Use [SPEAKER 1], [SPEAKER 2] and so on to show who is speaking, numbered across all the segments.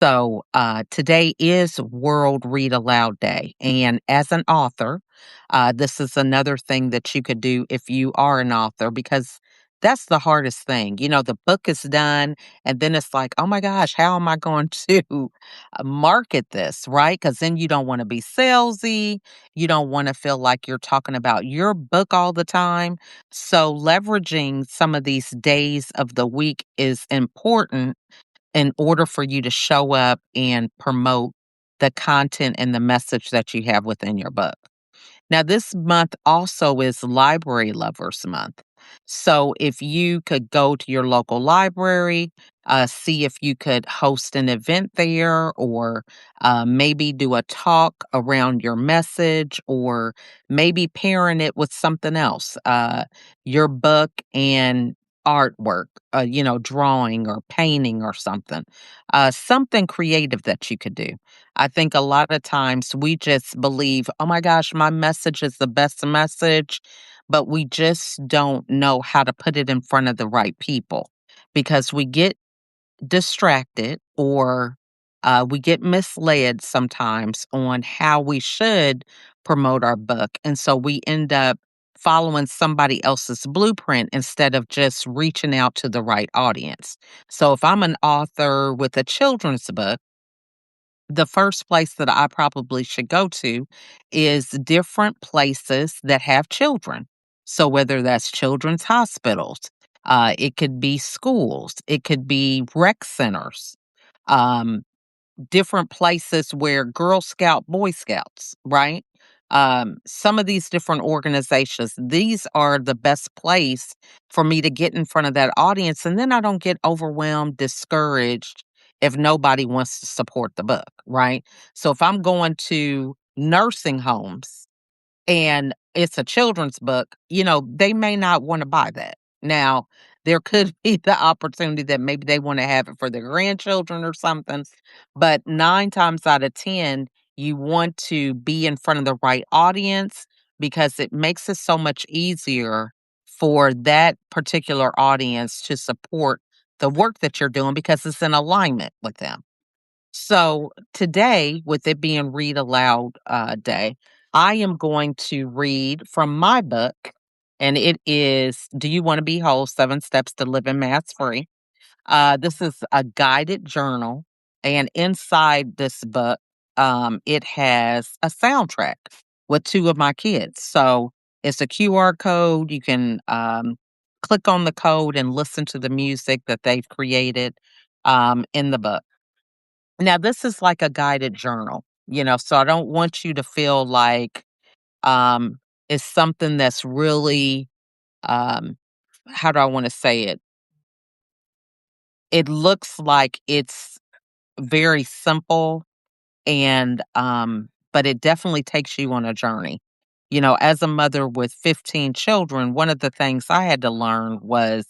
[SPEAKER 1] Today is World Read Aloud Day. And as an author, this is another thing that you could do if you are an author, because that's the hardest thing. The book is done, and then it's like, oh my gosh, how am I going to market this, right? Because then you don't want to be salesy. You don't want to feel like you're talking about your book all the time. So, leveraging some of these days of the week is important in order for you to show up and promote the content and the message that you have within your book. Now, this month also is Library Lovers Month. So, if you could go to your local library, see if you could host an event there, or maybe do a talk around your message, or maybe pairing it with something else, your book and artwork, drawing or painting or something creative that you could do. I think a lot of times we just believe, oh my gosh, my message is the best message, but we just don't know how to put it in front of the right people because we get distracted, or we get misled sometimes on how we should promote our book. And so we end up following somebody else's blueprint instead of just reaching out to the right audience. So if I'm an author with a children's book, the first place that I probably should go to is different places that have children. So whether that's children's hospitals, it could be schools, it could be rec centers, um, different places where Girl Scout, Boy Scouts, right? Some of these different organizations, these are the best place for me to get in front of that audience. And then I don't get overwhelmed, discouraged if nobody wants to support the book, right? So if I'm going to nursing homes, and it's a children's book, they may not want to buy that. Now, there could be the opportunity that maybe they want to have it for their grandchildren or something, but 9 times out of 10, you want to be in front of the right audience because it makes it so much easier for that particular audience to support the work that you're doing because it's in alignment with them. So today, with it being Read Aloud Day, I am going to read from my book, and it is Do You Want to Be Whole? 7 Steps to Living Mass Free. This is a guided journal, and inside this book, it has a soundtrack with 2 of my kids. So it's a QR code. You can click on the code and listen to the music that they've created in the book. Now, this is like a guided journal, so I don't want you to feel like um, it's something that's really, um, how do I want to say it? It looks like it's very simple, but it definitely takes you on a journey. As a mother with 15 children, one of the things I had to learn was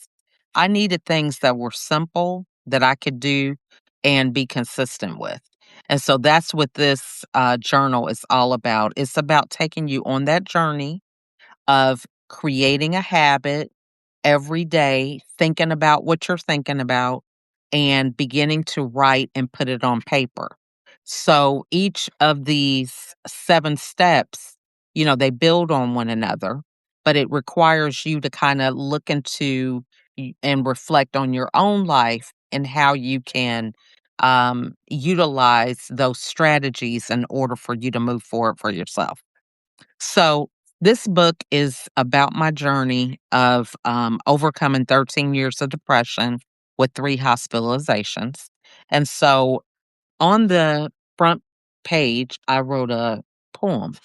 [SPEAKER 1] I needed things that were simple that I could do and be consistent with. And so that's what this journal is all about. It's about taking you on that journey of creating a habit every day, thinking about what you're thinking about, and beginning to write and put it on paper. So each of these 7 steps, they build on one another, but it requires you to kind of look into and reflect on your own life and how you can utilize those strategies in order for you to move forward for yourself. So, this book is about my journey of overcoming 13 years of depression with 3 hospitalizations. And so, on the front page, I wrote a poem,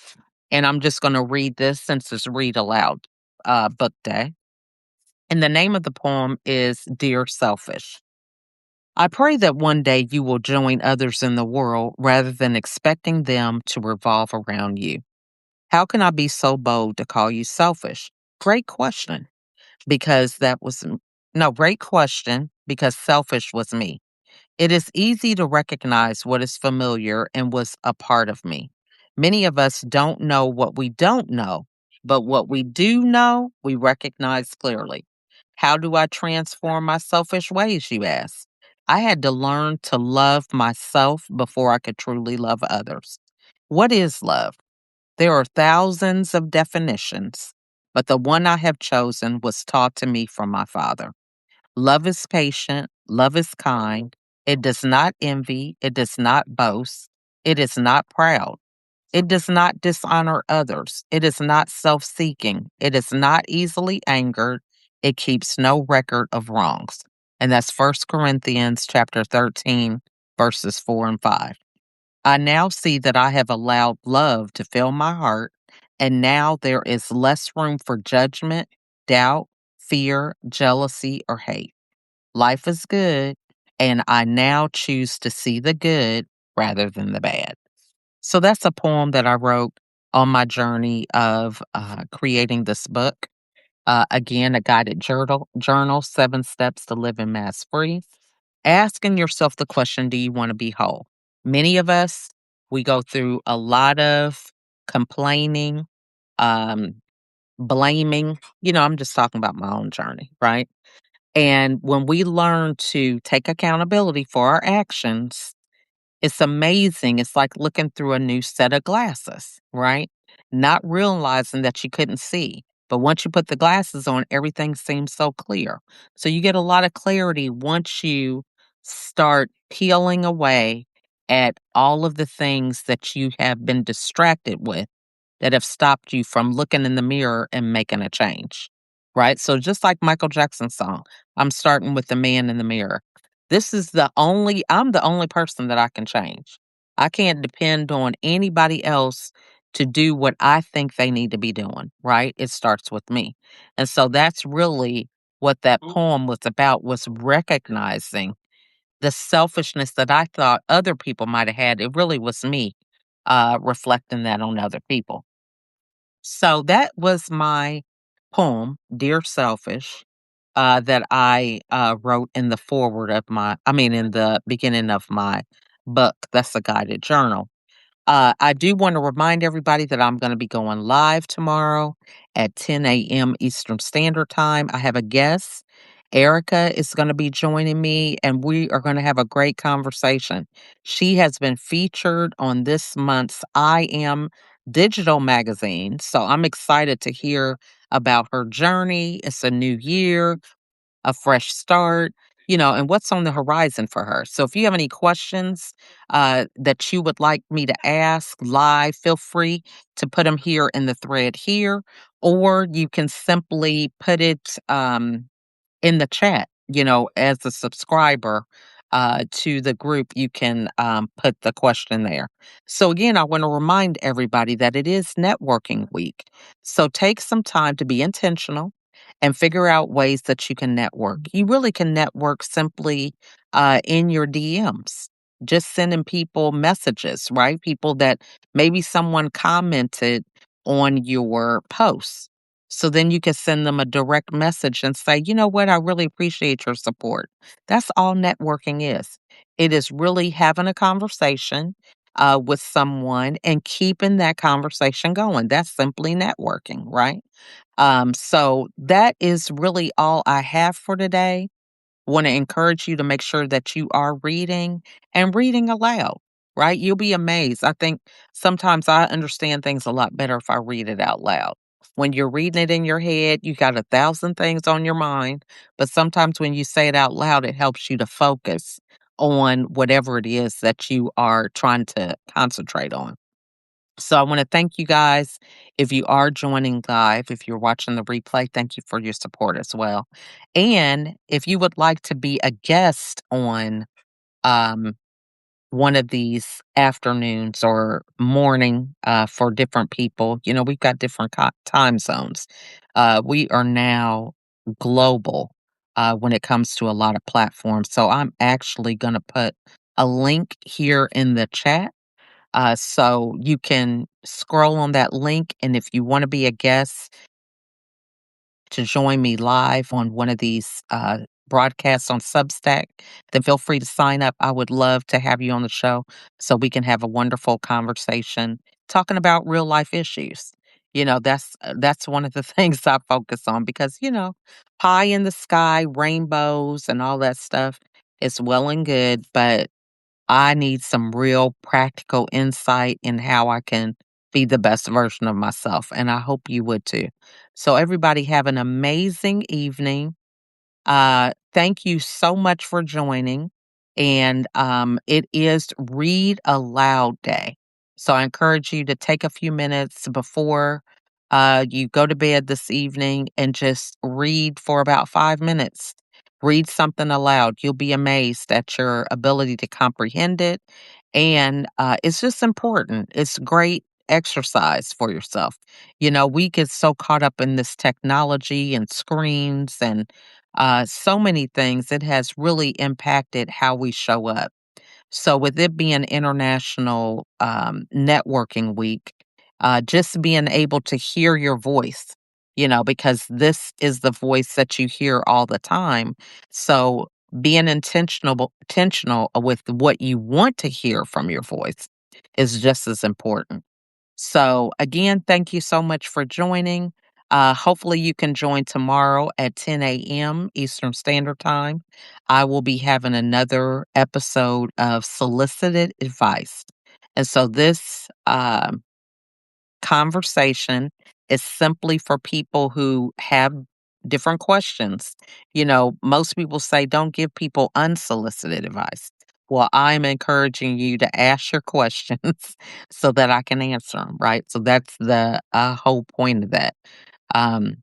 [SPEAKER 1] and I'm just going to read this since it's Read Aloud Book Day. And the name of the poem is Dear Selfish. I pray that one day you will join others in the world rather than expecting them to revolve around you. How can I be so bold to call you selfish? Great question. Because that was, no, great question because selfish was me. It is easy to recognize what is familiar and was a part of me. Many of us don't know what we don't know, but what we do know, we recognize clearly. How do I transform my selfish ways, you ask? I had to learn to love myself before I could truly love others. What is love? There are thousands of definitions, but the one I have chosen was taught to me from my father. Love is patient, love is kind, it does not envy, it does not boast, it is not proud. It does not dishonor others. It is not self seeking. It is not easily angered. It keeps no record of wrongs. And that's First Corinthians chapter 13, verses 4 and 5. I now see that I have allowed love to fill my heart, and now there is less room for judgment, doubt, fear, jealousy, or hate. Life is good, and I now choose to see the good rather than the bad. So that's a poem that I wrote on my journey of creating this book. Again, a guided journal, 7 steps to living mass free. Asking yourself the question, do you want to be whole? Many of us, we go through a lot of complaining, um, blaming. I'm just talking about my own journey, right? And when we learn to take accountability for our actions, it's amazing. It's like looking through a new set of glasses, right? Not realizing that you couldn't see. But once you put the glasses on, everything seems so clear. So you get a lot of clarity once you start peeling away at all of the things that you have been distracted with that have stopped you from looking in the mirror and making a change, right? So just like Michael Jackson's song, I'm starting with the man in the mirror. I'm the only person that I can change. I can't depend on anybody else to do what I think they need to be doing, right? It starts with me. And so that's really what that poem was about, was recognizing the selfishness that I thought other people might have had. It really was me reflecting that on other people. So that was my poem, Dear Selfish, that I wrote in the in the beginning of my book. That's a guided journal. I do want to remind everybody that I'm going to be going live tomorrow at 10 a.m. Eastern Standard Time. I have a guest. Erica is going to be joining me, and we are going to have a great conversation. She has been featured on this month's I Am digital magazine. So I'm excited to hear about her journey. It's a new year, a fresh start, and what's on the horizon for her. So if you have any questions that you would like me to ask live, feel free to put them here in the thread here, or you can simply put it in the chat, as a subscriber to the group, you can put the question there. So, again, I want to remind everybody that it is networking week. So, take some time to be intentional and figure out ways that you can network. You really can network simply in your DMs. Just sending people messages, right? People that maybe someone commented on your posts. So then you can send them a direct message and say, you know what, I really appreciate your support. That's all networking is. It is really having a conversation with someone and keeping that conversation going. That's simply networking, right? So that is really all I have for today. Want to encourage you to make sure that you are reading and reading aloud, right? You'll be amazed. I think sometimes I understand things a lot better if I read it out loud. When you're reading it in your head, you got 1,000 things on your mind, but sometimes when you say it out loud, it helps you to focus on whatever it is that you are trying to concentrate on. So I want to thank you guys. If you are joining live, if you're watching the replay, thank you for your support as well. And if you would like to be a guest on um, one of these afternoons or morning for different people, we've got different time zones. We are now global when it comes to a lot of platforms. So I'm actually going to put a link here in the chat so you can scroll on that link. And if you want to be a guest to join me live on one of these broadcasts on Substack, then feel free to sign up. I would love to have you on the show so we can have a wonderful conversation talking about real life issues. That's one of the things I focus on because, pie in the sky, rainbows, and all that stuff. It's well and good, but I need some real practical insight in how I can be the best version of myself, and I hope you would too. So, everybody, have an amazing evening. Thank you so much for joining. And it is Read Aloud Day. So I encourage you to take a few minutes before you go to bed this evening and just read for about 5 minutes. Read something aloud. You'll be amazed at your ability to comprehend it. And it's just important. It's great exercise for yourself. You know, we get so caught up in this technology and screens and so many things. It has really impacted how we show up. So, with it being International Networking Week, just being able to hear your voice, because this is the voice that you hear all the time. So, being intentional with what you want to hear from your voice is just as important. So, again, thank you so much for joining. Hopefully, you can join tomorrow at 10 a.m. Eastern Standard Time. I will be having another episode of Solicited Advice. And so, this conversation is simply for people who have different questions. Most people say don't give people unsolicited advice. Well, I'm encouraging you to ask your questions so that I can answer them, right? So that's the whole point of that. Um,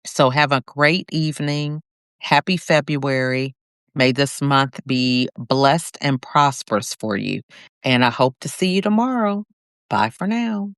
[SPEAKER 1] so have a great evening. Happy February. May this month be blessed and prosperous for you. And I hope to see you tomorrow. Bye for now.